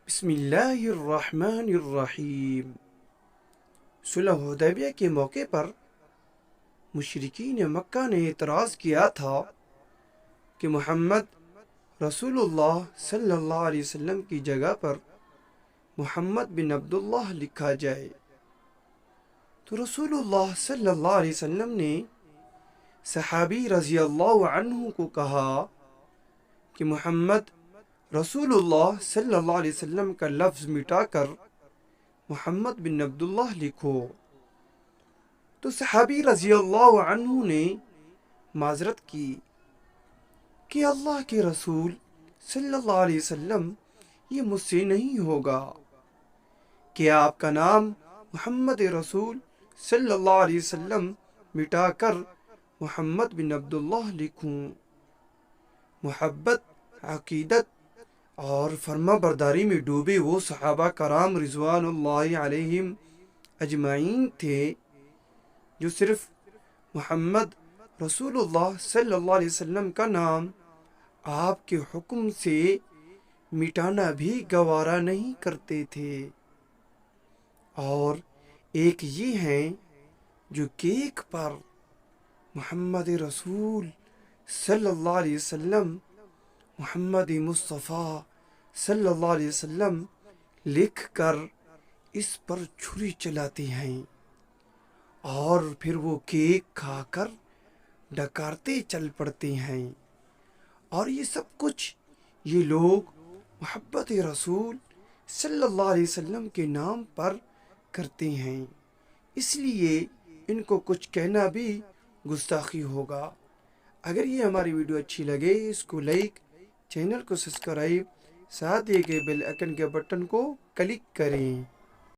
بسم اللہ الرحمن الرحیم۔ صلح حدیبیہ کے موقع پر مشرکین مکہ نے اعتراض کیا تھا کہ محمد رسول اللہ صلی اللہ علیہ وسلم کی جگہ پر محمد بن عبداللہ لکھا جائے، تو رسول اللہ صلی اللہ علیہ وسلم نے صحابی رضی اللہ عنہ کو کہا کہ محمد رسول اللہ صلی اللہ علیہ وسلم کا لفظ مٹا کر محمد بن عبداللہ لکھو۔ تو صحابی رضی اللہ عنہ نے معذرت کی کہ اللہ کے رسول صلی اللہ علیہ وسلم، یہ مجھ سے نہیں ہوگا کہ آپ کا نام محمد رسول صلی اللہ علیہ وسلم مٹا کر محمد بن عبداللہ لکھوں۔ محبت، عقیدت اور فرما برداری میں ڈوبے وہ صحابہ کرام رضوان اللہ علیہم اجمعین تھے جو صرف محمد رسول اللہ صلی اللہ علیہ وسلم کا نام آپ کے حکم سے مٹانا بھی گوارا نہیں کرتے تھے، اور ایک یہ ہیں جو کیک پر محمد رسول صلی اللہ علیہ وسلم، محمد مصطفیٰ صلی اللہ علیہ وسلم لکھ کر اس پر چھری چلاتے ہیں اور پھر وہ کیک کھا کر ڈکارتے چل پڑتے ہیں، اور یہ سب کچھ یہ لوگ محبت رسول صلی اللہ علیہ وسلم کے نام پر کرتے ہیں، اس لیے ان کو کچھ کہنا بھی گستاخی ہوگا۔ اگر یہ ہماری ویڈیو اچھی لگے، اس کو لائک، چینل کو سبسکرائب، ساتھ دیے گئے بیل آئیکن کے بٹن کو کلک کریں۔